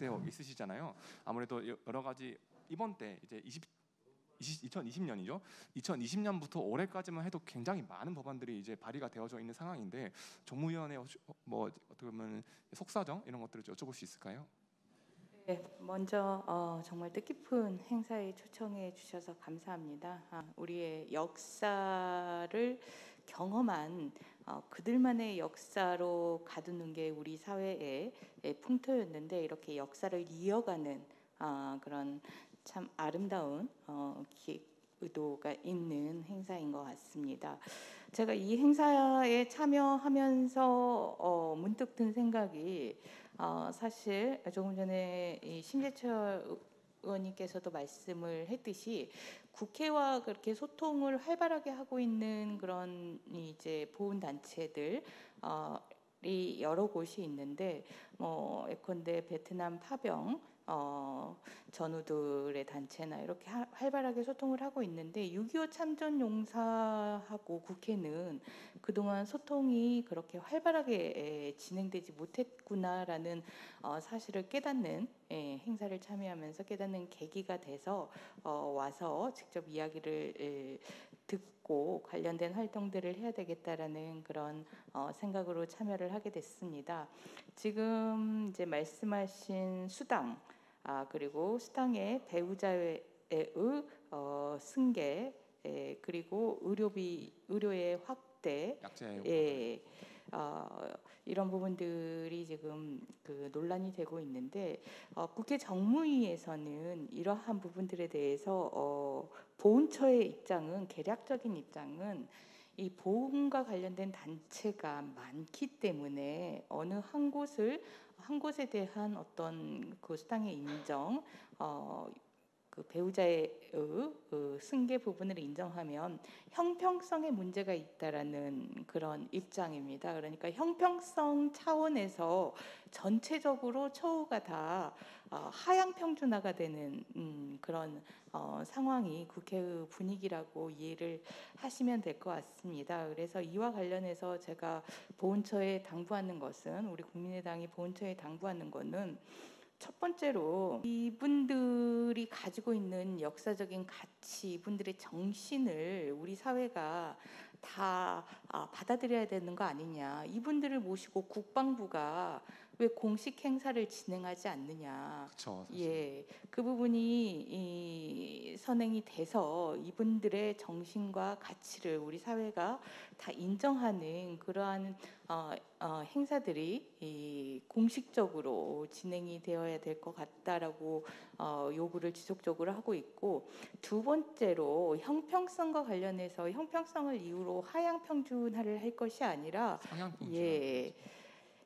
되어 있으시잖아요. 아무래도 여러 가지 이번 때 이제 2020년이죠. 2020년부터 올해까지만 해도 굉장히 많은 법안들이 이제 발의가 되어져 있는 상황인데 정무위원회 뭐 어떻게 보면 속사정 이런 것들을 여쭤볼 수 있을까요? 네, 먼저 정말 뜻깊은 행사에 초청해 주셔서 감사합니다. 우리의 역사를 경험한 그들만의 역사로 가두는 게 우리 사회의 풍토였는데 이렇게 역사를 이어가는 그런 참 아름다운 의도가 있는 행사인 것 같습니다. 제가 이 행사에 참여하면서 문득 든 생각이 사실 조금 전에 이 심재철 의원님께서도 말씀을 했듯이 국회와 그렇게 소통을 활발하게 하고 있는 그런 이제 보훈 단체들 이 여러 곳이 있는데 예컨대 베트남 파병 전우들의 단체나 이렇게 활발하게 소통을 하고 있는데 6.25 참전 용사하고 국회는 그동안 소통이 그렇게 활발하게 진행되지 못했구나라는 사실을 깨닫는 행사를 참여하면서 깨닫는 계기가 돼서 와서 직접 이야기를 듣고 관련된 활동들을 해야 되겠다라는 그런 생각으로 참여를 하게 됐습니다. 지금 이제 말씀하신 수당 그리고 수당의 배우자의 승계 그리고 의료의 확대 이런 부분들이 지금 그 논란이 되고 있는데 국회 정무위에서는 이러한 부분들에 대해서 보훈처의 입장은 개략적인 입장은 이 보훈과 관련된 단체가 많기 때문에 어느 한 곳에 대한 어떤 그 수당의 인정 그 배우자의 승계 부분을 인정하면 형평성에 문제가 있다라는 그런 입장입니다. 그러니까 형평성 차원에서 전체적으로 처우가 다 하향 평준화가 되는 그런 상황이 국회의 분위기라고 이해를 하시면 될 것 같습니다. 그래서 이와 관련해서 제가 보훈처에 당부하는 것은 우리 국민의당이 보훈처에 당부하는 것은 첫 번째로 이분들이 가지고 있는 역사적인 가치, 이분들의 정신을 우리 사회가 다 받아들여야 되는 거 아니냐. 이분들을 모시고 국방부가 왜 공식 행사를 진행하지 않느냐. 그쵸, 그 부분이 선행이 돼서 이분들의 정신과 가치를 우리 사회가 다 인정하는 그러한 행사들이 공식적으로 진행이 되어야 될 것 같다라고 요구를 지속적으로 하고 있고, 두 번째로 형평성과 관련해서 형평성을 이유로 하향 평준화를 할 것이 아니라 상향 평준화.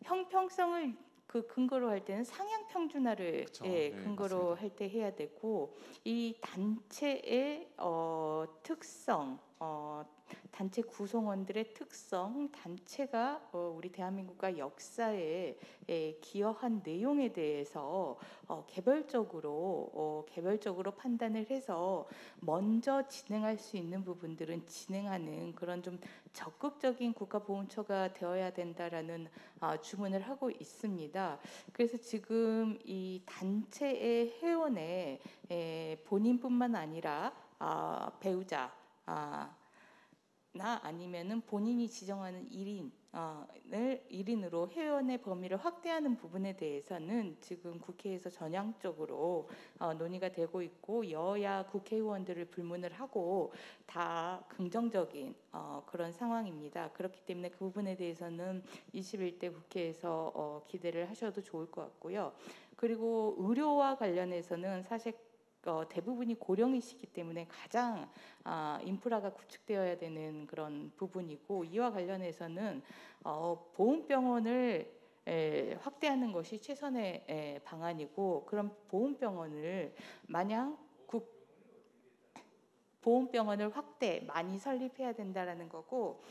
형평성을 그 근거로 할 때는 상향 평준화를 근거로 맞습니다. 할 때 해야 되고, 이 단체의 특성, 단체 구성원들의 특성, 단체가 우리 대한민국과 역사에 기여한 내용에 대해서 개별적으로 판단을 해서 먼저 진행할 수 있는 부분들은 진행하는 그런 좀 적극적인 국가보훈처가 되어야 된다라는 주문을 하고 있습니다. 그래서 지금 이 단체의 회원에 본인뿐만 아니라 배우자 나 아니면은 본인이 지정하는 1인으로 회원의 범위를 확대하는 부분에 대해서는 지금 국회에서 전향적으로 논의가 되고 있고, 여야 국회의원들을 불문을 하고 다 긍정적인 그런 상황입니다. 그렇기 때문에 그 부분에 대해서는 21대 국회에서 기대를 하셔도 좋을 것 같고요. 그리고 의료와 관련해서는 사실 대부분이 고령이시기 때문에 가장 인프라가 구축되어야 되는 그런 부분이고, 이와 관련해서는 보훈병원을 확대하는 것이 최선의 방안이고, 그럼 보훈병원을 마냥 보훈병원을 많이 설립해야 된다라는 거고,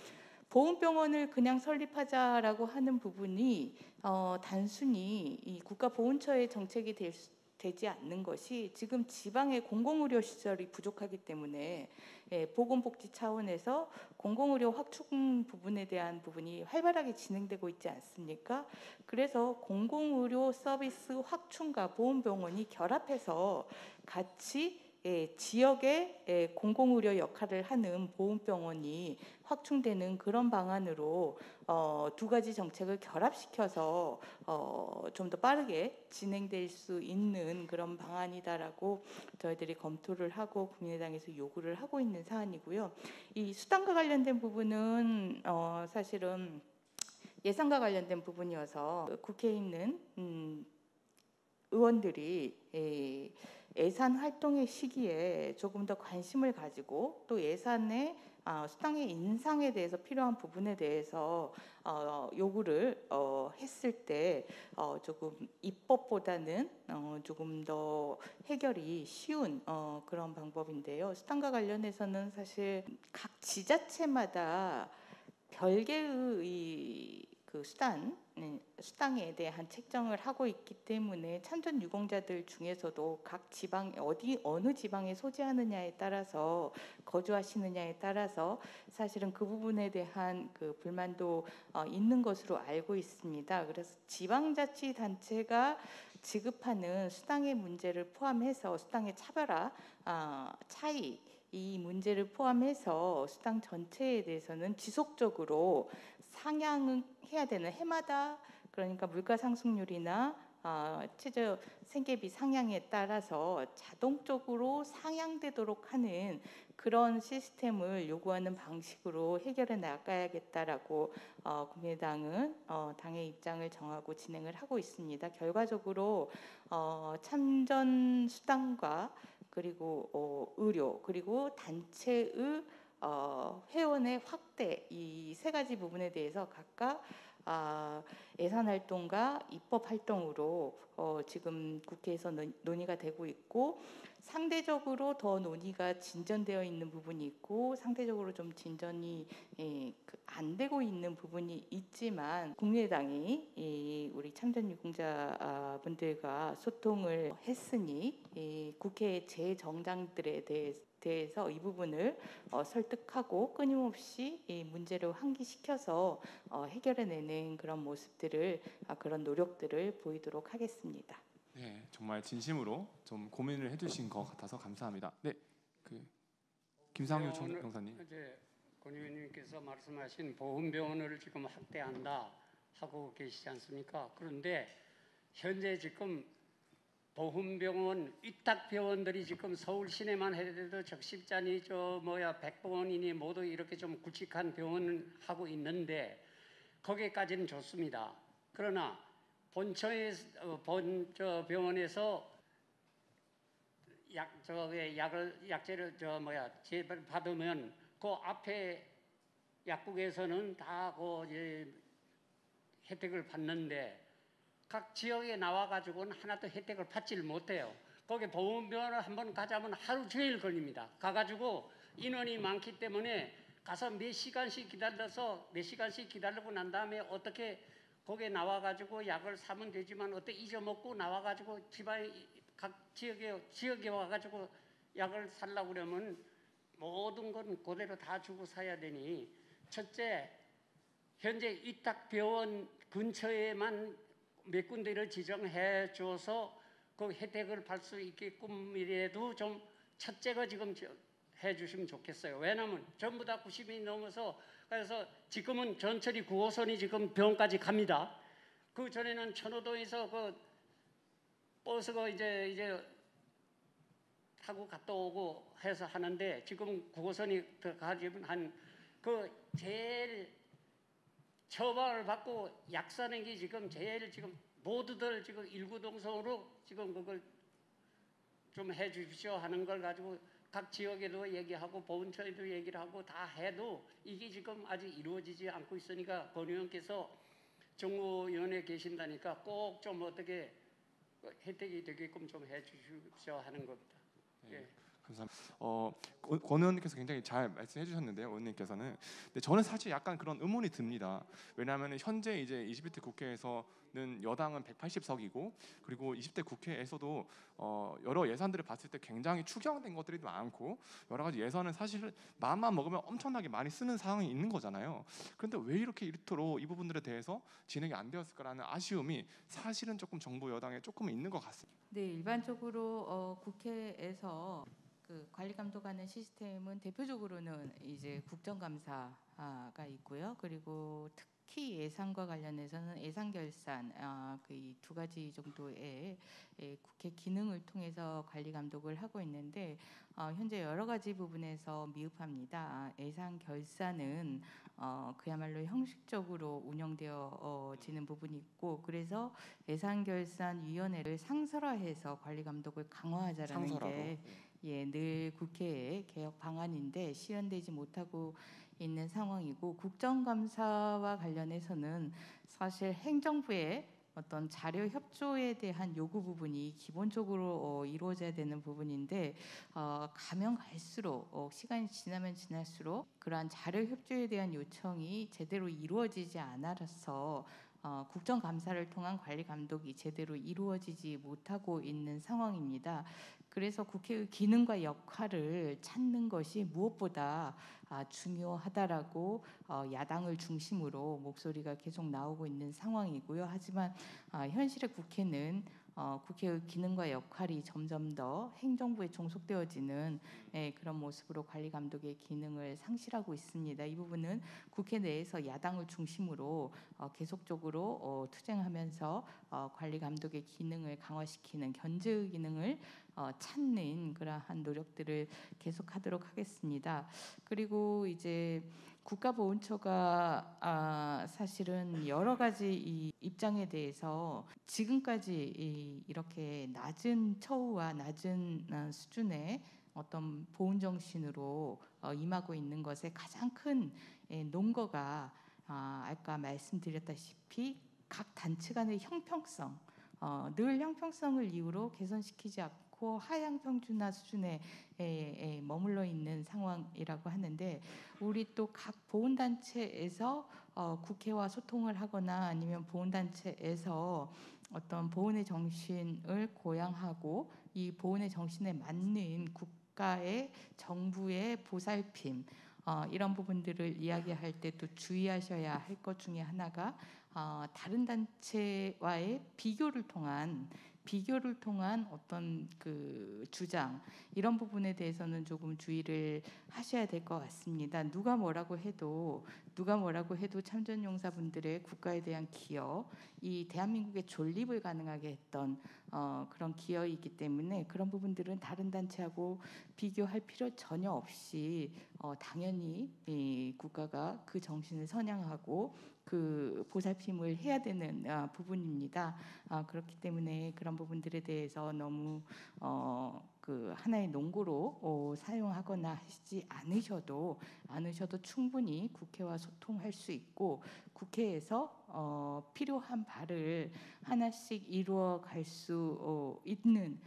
보훈병원을 그냥 설립하자라고 하는 부분이 단순히 이 국가보훈처의 정책이 될 되지 않는 것이 지금 지방의 공공의료 시설이 부족하기 때문에 보건복지 차원에서 공공의료 확충 부분에 대한 부분이 활발하게 진행되고 있지 않습니까? 그래서 공공의료 서비스 확충과 보훈병원이 결합해서 같이 지역의 공공의료 역할을 하는 보훈병원이 확충되는 그런 방안으로 두 가지 정책을 결합시켜서 좀 더 빠르게 진행될 수 있는 그런 방안이다라고 저희들이 검토를 하고 국민의당에서 요구를 하고 있는 사안이고요. 이 수당과 관련된 부분은 사실은 예산과 관련된 부분이어서 국회에 있는 의원들이 예산 활동의 시기에 조금 더 관심을 가지고 또 예산의 수당의 인상에 대해서 필요한 부분에 대해서 요구를 했을 때 조금 입법보다는 조금 더 해결이 쉬운 그런 방법인데요. 수당과 관련해서는 사실 각 지자체마다 별개의 그 수당에 대한 책정을 하고 있기 때문에 참전 유공자들 중에서도 각 지방 어느 지방에 소재하느냐에 따라서 거주하시느냐에 따라서 사실은 그 부분에 대한 그 불만도 있는 것으로 알고 있습니다. 그래서 지방자치단체가 지급하는 수당의 문제를 포함해서 수당의 차별화 차이 이 문제를 포함해서 수당 전체에 대해서는 지속적으로 상향해야 되는 해마다 그러니까 물가 상승률이나 최저 생계비 상향에 따라서 자동적으로 상향되도록 하는 그런 시스템을 요구하는 방식으로 해결해 나가야겠다라고 국민의당은 당의 입장을 정하고 진행을 하고 있습니다. 결과적으로 참전 수당과 그리고 의료 그리고 단체의 회원의 확대 이 세 가지 부분에 대해서 각각 예산 활동과 입법 활동으로 지금 국회에서 논의가 되고 있고 상대적으로 더 논의가 진전되어 있는 부분이 있고 상대적으로 좀 진전이 안 되고 있는 부분이 있지만 국민의당이 우리 참전유공자분들과 소통을 했으니 국회 재정당들에 대해서 이 부분을 설득하고 끊임없이 이 문제를 환기시켜서 해결해내는 그런 모습들을 그런 노력들을 보이도록 하겠습니다. 네, 정말 진심으로 좀 고민을 해주신 것 같아서 감사합니다. 네, 그 김상규 변호사님. 이제 권 의원님께서 말씀하신 보훈병원을 지금 확대한다 하고 계시지 않습니까? 그런데 현재 지금 보훈병원 위탁병원들이 지금 서울 시내만 해도 적십자니 100병원이니 모두 이렇게 좀 굵직한 병원을 하고 있는데 거기까지는 좋습니다. 그러나 본처의 병원에서 약제를 제발 받으면 그 앞에 약국에서는 다 혜택을 받는데 각 지역에 나와가지고는 하나도 혜택을 받지를 못해요. 거기 보훈병원을 한번 가자면 하루 종일 걸립니다. 가가지고 인원이 많기 때문에 가서 몇 시간씩 기다리고 난 다음에 어떻게 거기에 나와가지고 약을 사면 되지만 어떻게 잊어먹고 나와가지고 집안에 각 지역에 와가지고 약을 살려고 그러면 모든 건 그대로 다 주고 사야 되니 첫째 현재 위탁병원 근처에만 몇 군데를 지정해 줘서 그 혜택을 받을 수 있게끔이라도 좀 첫째가 지금 해 주시면 좋겠어요. 왜냐하면 전부 다 90이 넘어서 그래서 지금은 전철이 9호선이 지금 병원까지 갑니다. 그 전에는 천호동에서 그 버스가 이제 타고 갔다 오고 해서 하는데 지금 9호선이 들어가지면 제일 처방을 받고 약 사는 게 지금 제일 지금 모두들 지금 일구동성으로 지금 그걸 좀 해 주십시오 하는 걸 가지고 각 지역에도 얘기하고 보훈처에도 얘기를 하고 다 해도 이게 지금 아직 이루어지지 않고 있으니까 권 의원께서 정무위원회에 계신다니까 꼭 좀 어떻게 혜택이 되게끔 좀 해 주십시오 하는 겁니다. 네, 예. 감사합니다. 권 의원님께서 굉장히 잘 말씀해 주셨는데요, 의원님께서는. 근데 저는 사실 약간 그런 의문이 듭니다. 왜냐하면 현재 이제 21대 국회에서는 여당은 180석이고 그리고 20대 국회에서도 여러 예산들을 봤을 때 굉장히 추경된 것들이 많고 여러 가지 예산은 사실 마음만 먹으면 엄청나게 많이 쓰는 상황이 있는 거잖아요. 그런데 왜 이렇게 이토록 이 부분들에 대해서 진행이 안 되었을까라는 아쉬움이 사실은 조금 정부 여당에 조금 있는 것 같습니다. 네, 일반적으로 국회에서 그 관리 감독하는 시스템은 대표적으로는 이제 국정감사가 있고요. 그리고 특히 예산과 관련해서는 예산 결산 그 두 가지 정도의 국회 기능을 통해서 관리 감독을 하고 있는데 현재 여러 가지 부분에서 미흡합니다. 예산 결산은 그야말로 형식적으로 운영되어지는 부분이 있고 그래서 예산결산위원회를 상설화해서 관리 감독을 강화하자라는 상설화로. 게 늘 국회의 개혁 방안인데 실현되지 못하고 있는 상황이고 국정감사와 관련해서는 사실 행정부의 어떤 자료 협조에 대한 요구 부분이 기본적으로 이루어져야 되는 부분인데 가면 갈수록 시간이 지나면 지날수록 그러한 자료 협조에 대한 요청이 제대로 이루어지지 않아서 국정감사를 통한 관리 감독이 제대로 이루어지지 못하고 있는 상황입니다. 그래서 국회의 기능과 역할을 찾는 것이 무엇보다 중요하다라고 야당을 중심으로 목소리가 계속 나오고 있는 상황이고요. 하지만 현실의 국회는 국회의 기능과 역할이 점점 더 행정부에 종속되어지는 그런 모습으로 관리 감독의 기능을 상실하고 있습니다. 이 부분은 국회 내에서 야당을 중심으로 계속적으로 투쟁하면서 관리 감독의 기능을 강화시키는 견제의 기능을 찾는 그러한 노력들을 계속하도록 하겠습니다. 그리고 이제 국가보훈처가 사실은 여러 가지 이 입장에 대해서 지금까지 이렇게 낮은 처우와 낮은 수준의 어떤 보훈 정신으로 임하고 있는 것에 가장 큰 논거가 아까 말씀드렸다시피 각 단체 간의 형평성, 늘 형평성을 이유로 개선시키지 않고 하향 평준화 수준에 머물러 있는 상황이라고 하는데 우리 또 각 보훈단체에서 국회와 소통을 하거나 아니면 보훈단체에서 어떤 보훈의 정신을 고양하고 이 보훈의 정신에 맞는 국가의 정부의 보살핌 이런 부분들을 이야기할 때 또 주의하셔야 할 것 중에 하나가 다른 단체와의 비교를 통한 어떤 그 주장 이런 부분에 대해서는 조금 주의를 하셔야 될 것 같습니다. 누가 뭐라고 해도 참전용사분들의 국가에 대한 기여, 이 대한민국의 존립을 가능하게 했던 그런 기여이기 때문에 그런 부분들은 다른 단체하고 비교할 필요 전혀 없이 당연히 이 국가가 그 정신을 선양하고 그 보살핌을 해야 되는 부분입니다. 그렇기 때문에 그런 부분들에 대해서 너무 그 하나의 논거로 사용하거나 하지 않으셔도 충분히 국회와 소통할 수 있고 국회에서 필요한 바를 하나씩 이루어갈 수 있는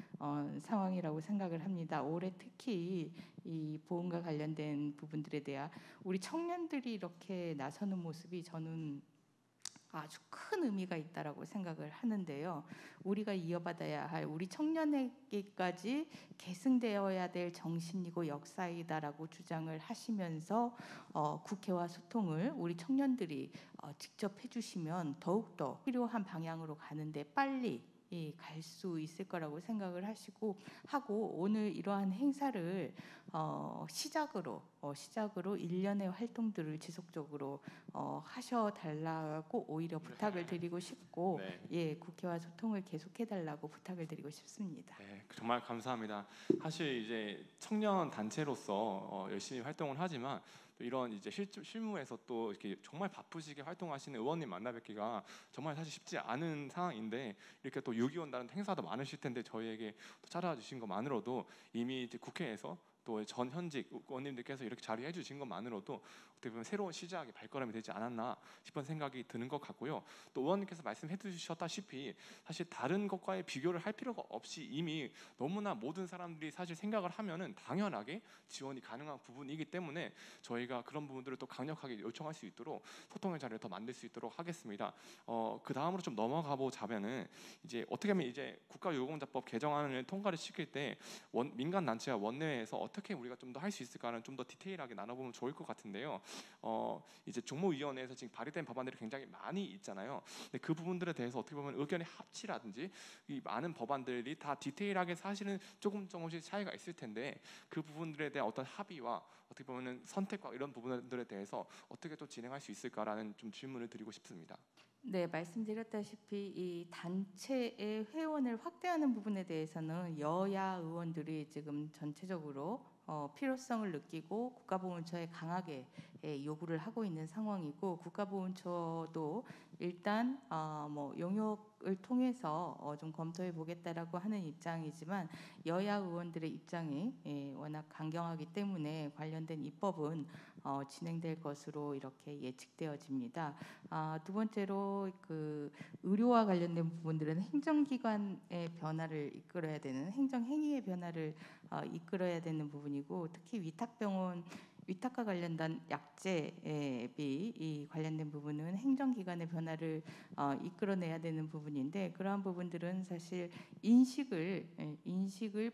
상황이라고 생각을 합니다. 올해 특히 이 보훈과 관련된 부분들에 대한 우리 청년들이 이렇게 나서는 모습이 저는 아주 큰 의미가 있다라고 생각을 하는데요. 우리가 이어받아야 할 우리 청년에게까지 계승되어야 될 정신이고 역사이다라고 주장을 하시면서 국회와 소통을 우리 청년들이 직접 해주시면 더욱더 필요한 방향으로 가는데 빨리 갈 수 있을 거라고 생각을 하고 오늘 이러한 행사를 시작으로 일련의 활동들을 지속적으로 하셔달라고 오히려 부탁을 드리고 싶고 국회와 소통을 계속해달라고 부탁을 드리고 싶습니다. 네, 정말 감사합니다. 사실 이제 청년 단체로서 열심히 활동을 하지만 또 이런 이제 실무에서 또 이렇게 정말 바쁘시게 활동하시는 의원님 만나뵙기가 정말 사실 쉽지 않은 상황인데 이렇게 또 6.25 나는 행사도 많으실 텐데 저희에게 또 찾아와 주신 것만으로도 이미 이제 국회에서 또 전 현직 의원님들께서 이렇게 자리해 주신 것만으로도 어떻게 보면 새로운 시작의 발걸음이 되지 않았나 싶은 생각이 드는 것 같고요. 또 의원님께서 말씀해 주셨다시피 사실 다른 것과의 비교를 할 필요가 없이 이미 너무나 모든 사람들이 사실 생각을 하면은 당연하게 지원이 가능한 부분이기 때문에 저희가 그런 부분들을 또 강력하게 요청할 수 있도록 소통의 자리를 더 만들 수 있도록 하겠습니다. 그 다음으로 좀 넘어가 보자면은 이제 어떻게 하면 이제 국가유공자법 개정안을 통과를 시킬 때 민간 단체와 원내에서 어떻게 우리가 좀 더 할 수 있을까는 좀 더 디테일하게 나눠보면 좋을 것 같은데요. 이제 종모위원회에서 지금 발의된 법안들이 굉장히 많이 있잖아요. 근데 그 부분들에 대해서 어떻게 보면 의견의 합치라든지 이 많은 법안들이 다 디테일하게 사실은 조금씩 차이가 있을 텐데 그 부분들에 대한 어떤 합의와 어떻게 보면은 선택과 이런 부분들에 대해서 어떻게 또 진행할 수 있을까라는 좀 질문을 드리고 싶습니다. 네, 말씀드렸다시피 이 단체의 회원을 확대하는 부분에 대해서는 여야 의원들이 지금 전체적으로 필요성을 느끼고 국가보훈처에 강하게 요구를 하고 있는 상황이고, 국가보훈처도 일단 뭐 용역을 통해서 좀 검토해 보겠다라고 하는 입장이지만 여야 의원들의 입장이 워낙 강경하기 때문에 관련된 입법은 진행될 것으로 이렇게 예측되어집니다. 두 번째로 그 의료와 관련된 부분들은 행정기관의 변화를 이끌어야 되는, 행정행위의 변화를 이끌어야 되는 부분이고, 특히 위탁과 관련된 약제비 이 관련된 부분은 행정기관의 변화를 이끌어내야 되는 부분인데, 그러한 부분들은 사실 인식을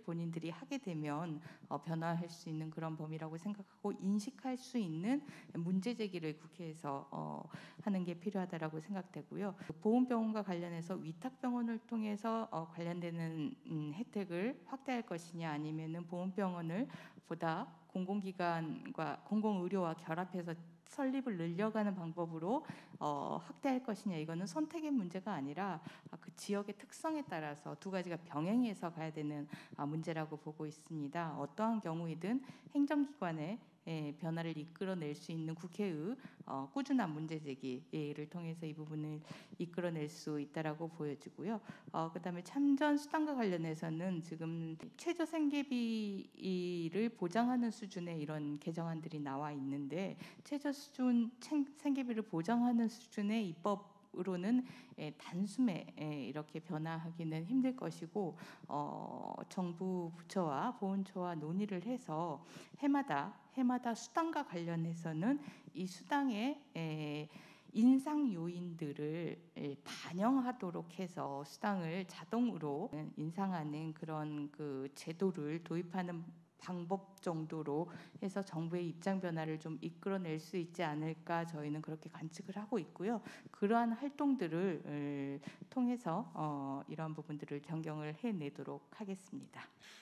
본인들이 하게 되면 변화할 수 있는 그런 범위라고 생각하고, 인식할 수 있는 문제 제기를 국회에서 하는 게 필요하다라고 생각되고요. 보훈병원과 관련해서 위탁병원을 통해서 관련되는 혜택을 확대할 것이냐, 아니면은 보훈병원을 보다 공공기관과 공공의료와 결합해서 설립을 늘려가는 방법으로 확대할 것이냐, 이거는 선택의 문제가 아니라 그 지역의 특성에 따라서 두 가지가 병행해서 가야 되는 문제라고 보고 있습니다. 어떠한 경우이든 행정기관의 변화를 이끌어낼 수 있는 국회의 꾸준한 문제 제기를 통해서 이 부분을 이끌어낼 수 있다라고 보여지고요. 그다음에 참전 수당과 관련해서는 지금 최저 생계비를 보장하는 수준의 이런 개정안들이 나와 있는데, 최저 수준 생계비를 보장하는 수준의 입법으로는 단숨에 이렇게 변화하기는 힘들 것이고, 정부 부처와 보훈처와 논의를 해서 해마다 수당과 관련해서는 이 수당의 인상 요인들을 반영하도록 해서 수당을 자동으로 인상하는 그런 그 제도를 도입하는 방법 정도로 해서 정부의 입장 변화를 좀 이끌어낼 수 있지 않을까, 저희는 그렇게 관측을 하고 있고요. 그러한 활동들을 통해서 이러한 부분들을 변경을 해내도록 하겠습니다.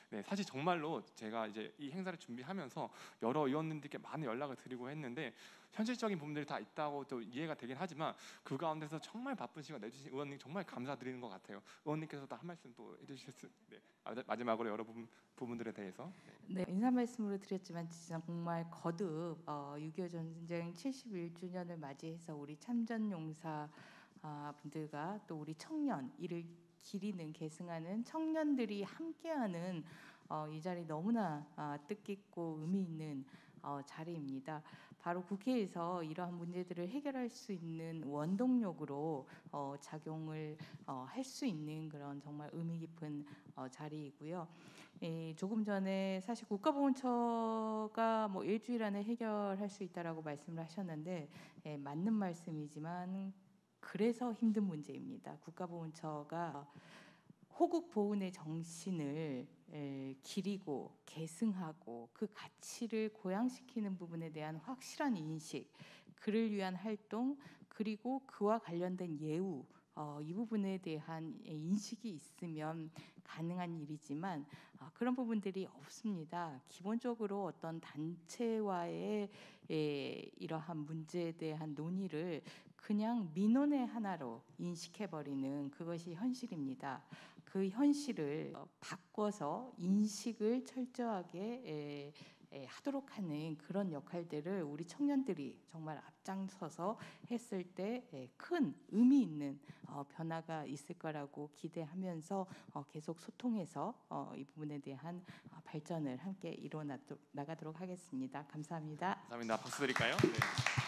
네, 사실 정말로 제가 이제 이 행사를 준비하면서 여러 의원님들께 많은 연락을 드리고 했는데 현실적인 부분들이 다 있다고 또 이해가 되긴 하지만 그 가운데서 정말 바쁜 시간 내주신 의원님 정말 감사드리는 것 같아요. 의원님께서도 한 말씀 또 해주셨을 네, 마지막으로 여러 부분들에 대해서. 네, 인사 말씀으로 드렸지만 진짜 정말 거듭 6.25 전쟁 71주년을 맞이해서 우리 참전용사 분들과 또 우리 청년, 이를 기리는 계승하는 청년들이 함께하는 이 자리 너무나 뜻깊고 의미 있는 자리입니다. 바로 국회에서 이러한 문제들을 해결할 수 있는 원동력으로 작용을 할 수 있는 그런 정말 의미 깊은 자리이고요. 조금 전에 사실 국가보훈처가 뭐 일주일 안에 해결할 수 있다라고 말씀을 하셨는데, 맞는 말씀이지만 그래서 힘든 문제입니다. 국가보훈처가 호국 보훈의 정신을 기리고 계승하고 그 가치를 고양시키는 부분에 대한 확실한 인식, 그를 위한 활동, 그리고 그와 관련된 예우, 이 부분에 대한 인식이 있으면 가능한 일이지만 그런 부분들이 없습니다. 기본적으로 어떤 단체와의 이러한 문제에 대한 논의를 그냥 민원의 하나로 인식해버리는, 그것이 현실입니다. 그 현실을 바꿔서 인식을 철저하게 하도록 하는 그런 역할들을 우리 청년들이 정말 앞장서서 했을 때 큰 의미 있는 변화가 있을 거라고 기대하면서 계속 소통해서 이 부분에 대한 발전을 함께 이루어 나가도록 하겠습니다. 감사합니다. 감사합니다. 박수 드릴까요? 네.